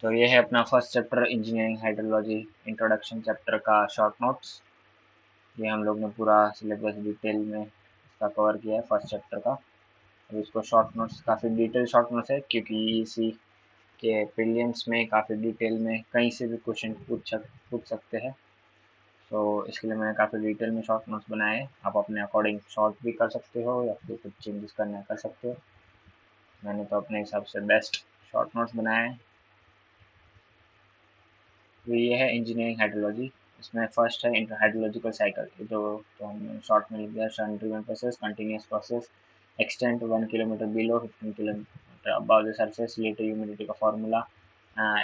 तो ये है अपना first chapter engineering hydrology introduction chapter का शॉर्ट नोट्स। ये हम लोग ने पूरा सिलेबस डिटेल में इसका कवर किया है फर्स्ट चैप्टर का। अब इसको शॉर्ट नोट्स काफ़ी डिटेल शॉर्ट नोट्स है, क्योंकि इसी के प्रीलिम्स में काफ़ी डिटेल में कहीं से भी क्वेश्चन पूछ सकते हैं। तो इसके लिए मैंने काफ़ी डिटेल में शॉर्ट नोट्स बनाए हैं। आप अपने अकॉर्डिंग शॉर्ट भी कर सकते हो या फिर कुछ चेंजेस करना कर सकते हो। मैंने तो अपने हिसाब से बेस्ट शॉर्ट नोट्स बनाए हैं। तो ये है इंजीनियरिंग हाइड्रोलॉजी। इसमें फर्स्ट है हाइड्रोलॉजिकल साइकिल, जो तो हमने शॉर्ट में लिख दिया, sun driven process, continuous process, extent 1 kilometre below, 15 kilometre above the surface, relative humidity का formula,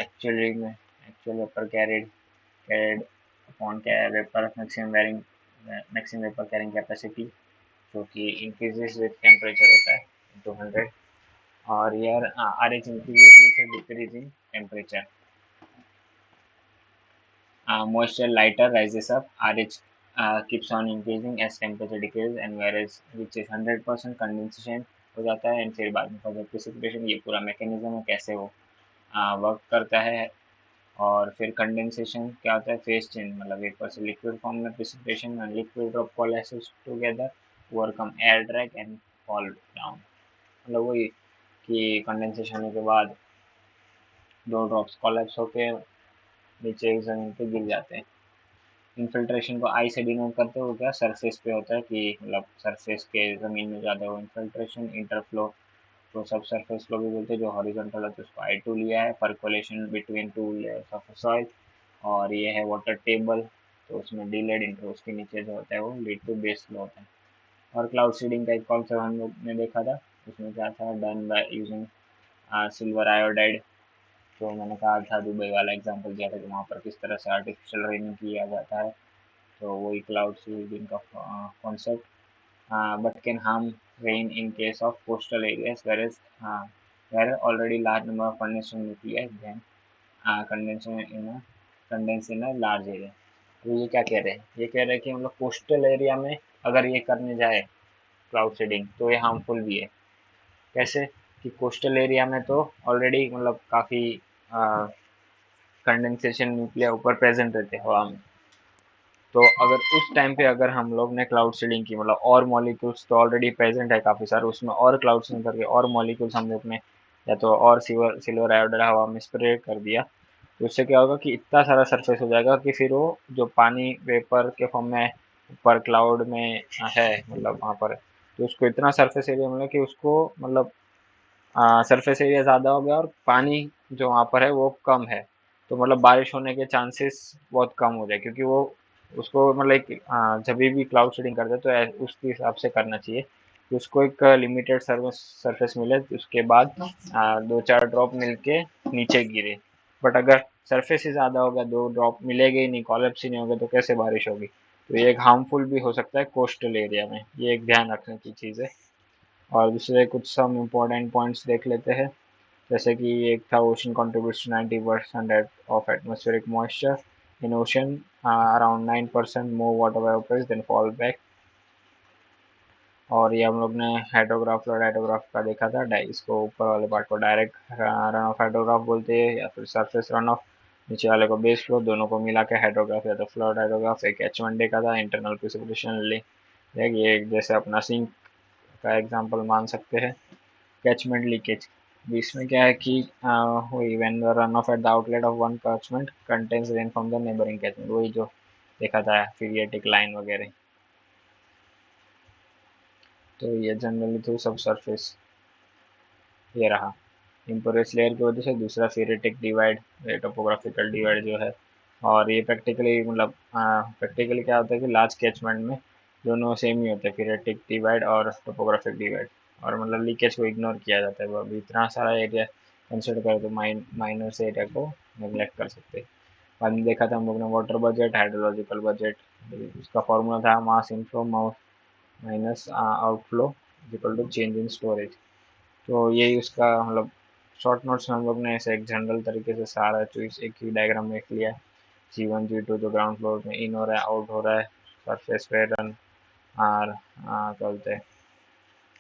actual vapour carried upon vapour maximum vapour carrying capacity, जो कि इंक्रीजेस विद टेम्परेचर होता है 200, और यार R H increases with decreasing temperature. Moisture lighter rises up, RH keeps on increasing as temperature decreases, and whereas which is 100% condensation हो जाता है, and फिर बाद में फर्दर प्रेसिपिटेशन। ये पूरा मैकेनिज्म है कैसे वो वर्क करता है। और फिर कंडेंसेशन क्या होता है, फेज चेंज, मतलब वेपर से लिक्विड फॉर्म में precipitation, and liquid drop coalesces together overcome air drag and fall down. मतलब वही कि कंडेंसेशन होने के बाद दो ड्रॉप्स कोलैप्स होके नीचे जमीन पे गिर जाते हैं। इनफिल्ट्रेशन को आई से डिनोट करते हो, क्या सरफेस पे होता है कि मतलब सरफेस के ज़मीन में ज़्यादा हो इनफिल्ट्रेशन। इंटरफ्लो तो सब सरफेस फ्लो भी बोलते हैं, जो हॉरिजॉन्टल है तो उसको आई टू लिया है। Percolation between two layers of soil, और ये है वाटर टेबल, तो उसमें डीलेड इंटर उसके नीचे जो होता है वो लीड टू बेस फ्लो होता है। और क्लाउड सीडिंग का एक कॉन्सेप्ट हम लोग ने देखा था, उसमें क्या था, done by using silver iodide. जो मैंने कहा था, दुबई वाला एग्जाम्पल दिया था कि वहाँ पर किस तरह से आर्टिफिशियल रेनिंग किया जाता है, तो वही क्लाउड सीडिंग का concept. But can harm rain in case of coastal areas, where already large number of condensation nuclei then condense in a large area. तो ये क्या कह रहे हैं, ये कह रहे हैं कि मतलब कोस्टल एरिया में अगर ये करने जाए क्लाउड सीडिंग तो ये हार्मफुल भी है। कैसे कि कोस्टल एरिया में तो ऑलरेडी मतलब काफ़ी कंडेंसेशन न्यूक्लिया ऊपर प्रेजेंट रहते हैं हवा में। तो अगर उस टाइम पे अगर हम लोग ने क्लाउड सीडिंग की, मतलब और मॉलिक्यूल्स तो ऑलरेडी प्रेजेंट है काफ़ी सारे, उसमें और क्लाउड सीडिंग करके और मॉलिक्यूल्स हम लोग ने या तो और सिल्वर आयोडाइड हवा में स्प्रे कर दिया, तो उससे क्या होगा कि इतना सारा सरफेस हो जाएगा कि फिर वो जो पानी वेपर के फॉर्म में ऊपर क्लाउड में है, मतलब वहाँ पर, तो उसको इतना सरफेस एरिया मिला कि उसको मतलब सरफेस एरिया ज़्यादा हो गया और पानी जो वहाँ पर है वो कम है। तो मतलब बारिश होने के चांसेस बहुत कम हो जाए, क्योंकि वो उसको मतलब एक जब भी क्लाउड सीडिंग करते हैं तो उसके हिसाब से करना चाहिए कि उसको एक लिमिटेड सरफेस मिले, उसके बाद दो चार ड्रॉप मिलके नीचे गिरे। बट अगर सरफेस ही ज़्यादा हो गया, दो ड्रॉप मिलेंगे ही नहीं, कॉलेप्स ही नहीं होगा, तो कैसे बारिश होगी। तो ये एक हार्मफुल भी हो सकता है कोस्टल एरिया में, ये एक ध्यान रखने की चीज़ है। और दूसरे कुछ सम इम्पोर्टेंट पॉइंट्स देख लेते हैं, जैसे कि एक था, ocean contributes 90% of atmospheric moisture in ocean, around 9% more water vaporize then fall back. और ये हम लोग ने हाइड्रोग्राफ फ्लड हाइड्रोग्राफ का देखा था, इसको ऊपर वाले पार्ट को डायरेक्ट रन ऑफ हाइड्रोग्राफ बोलते हैं, या फिर सरफेस रन ऑफ, नीचे वाले को बेस फ्लो, दोनों को मिला के हाइड्रोग्राफ या तो फ्लड हाइड्रोग्राफ। एक कैचमेंट देखा था, इंटरनल प्रेसिपिटेशन ये जैसे अपना सिंक का एग्जांपल मान सकते हैं। कैचमेंट लीकेज, इसमें क्या है कि वही when the run of at the outlet of one catchment contains rain from the neighbouring catchment, वही जो देखा था पीरियडिक लाइन वगैरह। तो ये जनरली तो सब सरफेस ये रहा इम्पोरियस लेयर की वजह से। दूसरा फेरेटिक डिवाइड, टोपोग्राफिकल डिवाइड जो है, और ये प्रैक्टिकली मतलब प्रैक्टिकली क्या होता है कि लार्ज कैचमेंट में दोनों सेम ही होते हैं, फेरेटिक डिवाइड और टोपोग्राफिक डिवाइड, और मतलब लीकेज को इग्नोर किया जाता है। अभी इतना सारा एरिया कंसिडर करें तो माइनर से एरिया को नेग्लेक्ट कर सकते हैं। बाद में देखा था हम लोग ने वाटर बजट, हाइड्रोलॉजिकल बजट, उसका फॉर्मूला था mass inflow minus outflow equal to change in storage. तो यही उसका मतलब शॉर्ट नोट्स में हम लोग ने ऐसे एक जनरल तरीके से सारा चीज एक ही डायग्राम में लिख लिया है। G1 G2 जो ग्राउंड फ्लोर में इन हो रहा है, आउट हो रहा है, सरफेस पे रन आर क्या बोलते हैं,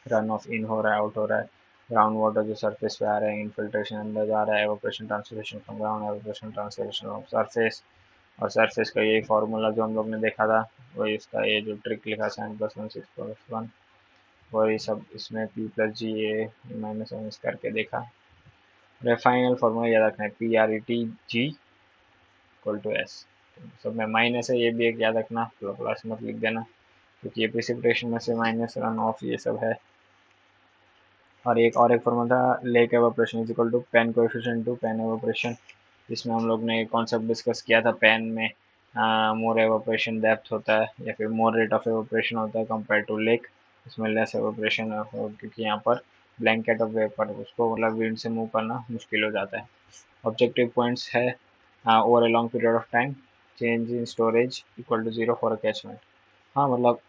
रन ऑफ इन हो रहा है, आउट हो रहा है, ग्राउंड वाटर जो सरफेस पे आ रहे हैं, इनफिल्ट्रेशन अंदर जा रहा है, evaporation transpiration from ground, evaporation transpiration of surface. और सरफेस का यही फार्मूला जो हम लोग ने देखा था, वही इसका ये जो ट्रिक लिखा 7+1 6+1, वही सब इसमें P+G A - करके देखा। फाइनल फार्मूला याद रखना है, PRET G = S। सब में माइनस है, ये भी एक याद रखना, प्लस मत लिख देना, क्योंकि ये प्रिसिपिटेशन में से माइनस रन ऑफ ये सब है। और एक फॉर्मूला था, lake evaporation is equal to pan coefficient to pan evaporation. इसमें हम लोग ने कॉन्सेप्ट डिस्कस किया था, पेन में मोर एवापोरेशन डेप्थ होता है या फिर मोर रेट ऑफ एवापोरेशन होता है कंपेयर टू लेक। इसमें लेस एवापोरेशन, क्योंकि यहाँ पर ब्लैंकेट ऑफ वेपर, उसको मतलब विंड से मूव करना मुश्किल हो जाता है। ऑब्जेक्टिव पॉइंट्स है, over a long period of time change in storage equal to 0 for catchment. हाँ मतलब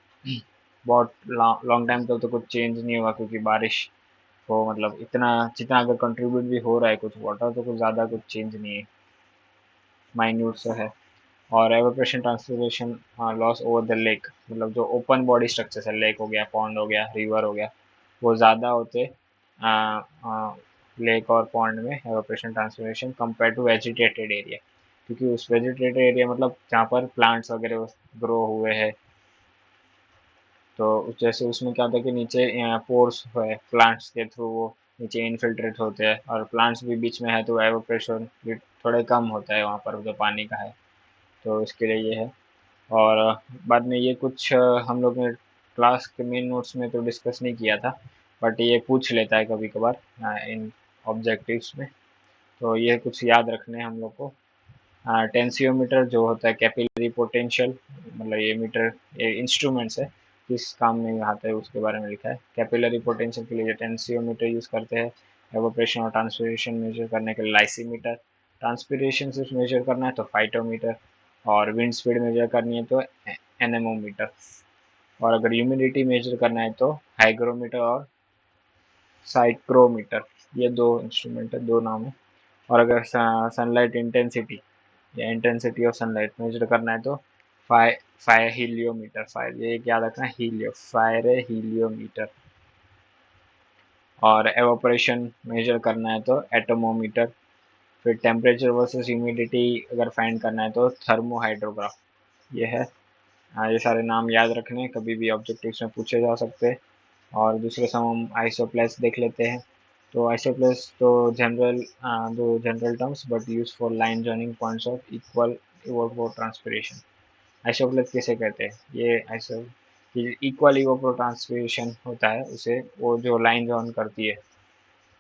बहुत लॉन्ग टाइम तक तो कुछ चेंज नहीं होगा, क्योंकि बारिश को मतलब इतना जितना अगर कंट्रीब्यूट भी हो रहा है कुछ वाटर, तो कुछ ज़्यादा कुछ चेंज नहीं है, माइन्यूट सा है। और evaporation transpiration loss over the lake, मतलब जो ओपन बॉडी स्ट्रक्चर है, लेक हो गया, पॉन्ड हो गया, रिवर हो गया, वो ज़्यादा होते लेक और पॉन्ड में evaporation transpiration compare to vegetated area. क्योंकि उस वेजिटेटेड एरिया मतलब जहाँ पर प्लांट्स वगैरह ग्रो हुए हैं, तो जैसे उसमें क्या होता है कि नीचे पोर्स है, प्लांट्स के थ्रू वो नीचे इनफिल्ट्रेट होते हैं, और प्लांट्स भी बीच में है, तो एवोप्रेशन भी थोड़े कम होता है वहाँ पर जो पानी का है, तो इसके लिए ये है। और बाद में ये कुछ हम लोग ने क्लास के मेन नोट्स में तो डिस्कस नहीं किया था, बट ये पूछ लेता है कभी कभार इन ऑब्जेक्टिव्स में, तो ये कुछ याद रखने हैं हम लोग को। टेंसियोमीटर जो होता है कैपिलरी पोटेंशियल, मतलब ये मीटर, ये इंस्ट्रूमेंट्स है, किस काम में आता है उसके बारे में लिखा है। कैपिलरी पोटेंशियल के लिए टेंसियोमीटर यूज करते हैं। एवोप्रेशन और ट्रांसपिरेशन मेजर करने के लिए लाइसीमीटर। ट्रांसपिरेशन सिर्फ मेजर करना है तो फाइटोमीटर। और विंड स्पीड मेजर करनी है तो एनेमोमीटर। और अगर ह्यूमिडिटी मेजर करना है तो हाइग्रोमीटर और साइक्रोमीटर। ये दो इंस्ट्रूमेंट है, दो नाम है। और अगर सनलाइट इंटेंसिटी या इंटेंसिटी ऑफ सनलाइट मेजर करना है तो फाइ फायर हीलियोमीटर, फायर ये याद रखना, फायर हीलियोमीटर। और एवापोरेशन मेजर करना है तो एटमोमीटर। फिर टेम्परेचर वर्सेस ह्यूमिडिटी अगर फाइंड करना है तो थर्मोहाइड्रोग्राफ। ये है। ये सारे नाम याद रखने, कभी भी ऑब्जेक्टिव्स में पूछे जा सकते हैं। और दूसरे सम हम आइसोप्लेस देख लेते हैं। तो आइसोप्लेस तो दो general terms but use for line joining points of equal transpiration. Isopleths किसे कहते हैं? ये आइसो इक्वल ट्रांसपिरेशन होता है, उसे वो जो लाइन जॉइन करती है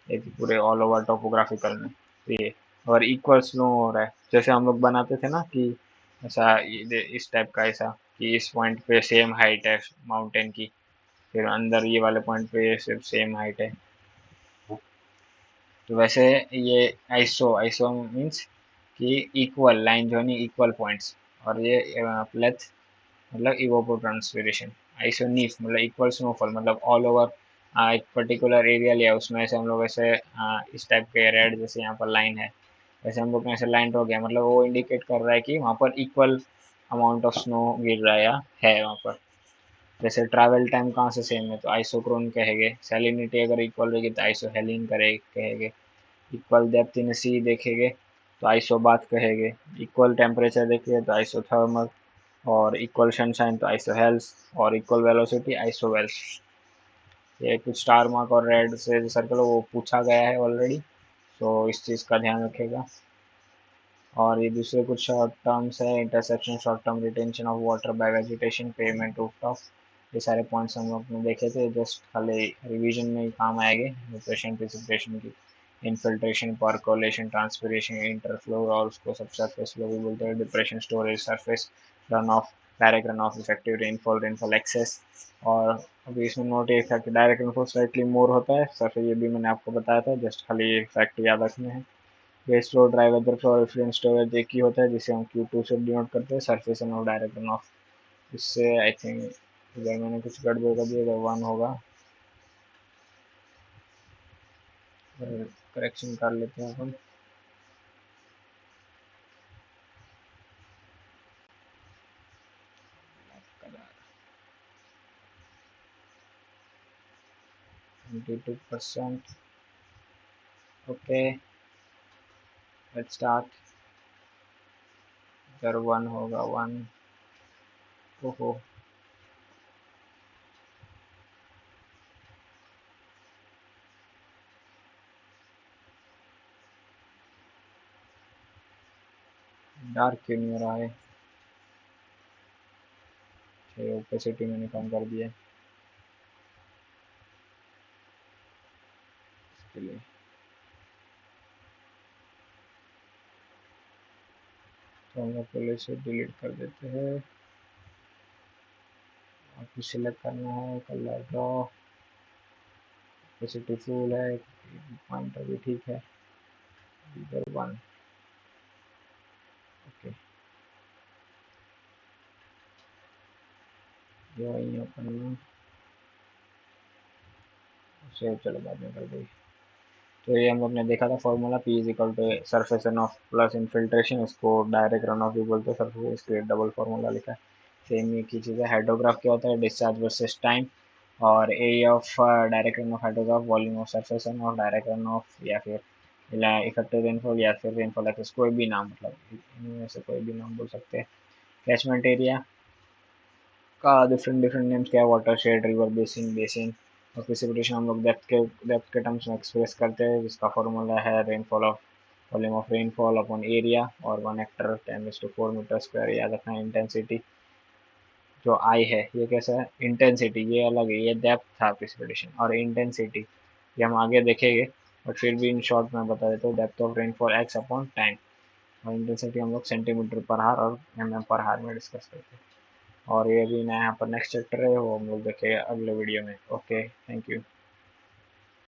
एक पूरे ऑल ओवर टोपोग्राफिकल में, तो ये। और इक्वल स्नो हो रहा है, जैसे हम लोग बनाते थे ना कि ऐसा इस टाइप का, ऐसा कि इस पॉइंट पे सेम हाइट है माउंटेन की, फिर अंदर ये वाले पॉइंट पे सिर्फ सेम हाइट है, तो वैसे ये आइसो आइसो मीन्स कि equal line joining equal points. और ये प्लेथ मतलब इवोपो ट्रांसपिरेशन। आइसोनीफ मतलब इक्वल स्नोफॉल, मतलब ऑल ओवर एक पर्टिकुलर एरिया लिया, उसमें से हम लोग ऐसे इस टाइप के रेड जैसे यहाँ पर लाइन है, वैसे हम लोग ने ऐसे लाइन ड्रॉ किया, मतलब वो इंडिकेट कर रहा है कि वहाँ पर इक्वल अमाउंट ऑफ स्नो गिर रहा है या है वहाँ पर। जैसे ट्रैवल टाइम कहाँ से सेम है तो आइसोक्रोन कहेंगे। सैलिनिटी अगर इक्वल रहेगी तो आइसोहेलिन कहेंगे। इक्वल डेप्थ इन सी देखेंगे तो आइसोबाथ कहेंगे। इक्वल टेम्परेचर देखेंगे तो आइसोथर्मल। और इक्वल सनशाइन तो आइसोहेल्स। और इक्वल वेलोसिटी आइसोवेल्स। ये कुछ स्टार मार्क और रेड से जो सर्कल है वो पूछा गया है ऑलरेडी, तो इस चीज़ का ध्यान रखेगा। और ये दूसरे कुछ शॉर्ट टर्म्स है, interception, short term retention of water bye vegetation, payment roof top. ये सारे पॉइंट्स हम लोग ने देखे थे, जस्ट खाली रिवीजन में ही काम आएंगे न्यूट्रिशन प्रिसिपिटेशन की। इनफिल्ट्रेशन, परकोलेशन, ट्रांसपिरेशन, इंटरफ्लो, और उसको सब सरफेस फ्लो भी बोलते हैं। Depression, storage, surface runoff, direct runoff, effective rainfall, rainfall excess. और अभी इसमें नोट ये था कि डायरेक्ट रेनफॉल स्लाइटली मोर होता है सरफेस, ये भी मैंने आपको बताया था, जस्ट खाली ये फैक्ट याद रखने हैं। Base flow, dry weather flow और रेफरेंस स्टोरेज एक ही होता है, जिसे हम Q2 से डिनोट करते हैं, surface end of, direct run of. इससे आई थिंक अगर मैंने कुछ गड़बड़ कर दिया अगर वन होगा, करेक्शन कर लेते हैं हम। 22%। Okay, let's start. इधर 1 होगा 1। ओहो, डार्क क्यों नहीं हो रहा है? ओपेसिटी मैंने कम कर दिया इसके लिए। तो हम लोग पहले से डिलीट कर देते हैं। आपको सिलेक्ट करना है कलर ड्रॉ, ओपेसिटी फुल है, पॉइंटर भी ठीक है। इधर 1। ओके, ये वही अपन सेव, चलो बाद में कर देंगे। तो ये हम लोग ने देखा था formula, P is equal to surface runoff plus infiltration, इसको डायरेक्ट रन ऑफ भी बोलते हैं सरफेस, इसके डबल फॉर्मूला लिखा है। सेम ही की चीज़ है। हाइड्रोग्राफ क्या होता है? Discharge versus time. और area of direct runoff hydrograph, volume of surface runoff direct runoff, या फिर इफेक्टिव रेनफॉल, या फिर रेनफॉल एक्सेस, कोई भी नाम, मतलब इनमें से कोई भी नाम बोल सकते हैं। कैचमेंट एरिया का डिफरेंट डिफरेंट नेम्स क्या है? Water shade, river basin, basin. और प्रेसिपिटेशन हम लोग डेप्थ के टर्म्स में एक्सप्रेस करते हैं, जिसका फॉर्मूला है rainfall of volume of rainfall upon area, और 1 हेक्टर 10⁴मीटर स्क्वायर। याद रखना। इंटेंसिटी जो आई है ये कैसा है? इंटेंसिटी ये अलग है, ये डेप्थ था प्रेसिपिटेशन, और इंटेंसिटी ये हम आगे देखेंगे, बट फिर भी इन शॉर्ट में बता देता हूँ। Depth of rainfall x upon time, और इंटेंसिटी हम लोग सेंटीमीटर पर हार और mm पर हार में डिस्कस करते हैं। और ये भी नया यहाँ पर नेक्स्ट चैप्टर है, वो हम लोग देखेंगे अगले वीडियो में। Okay, thank you.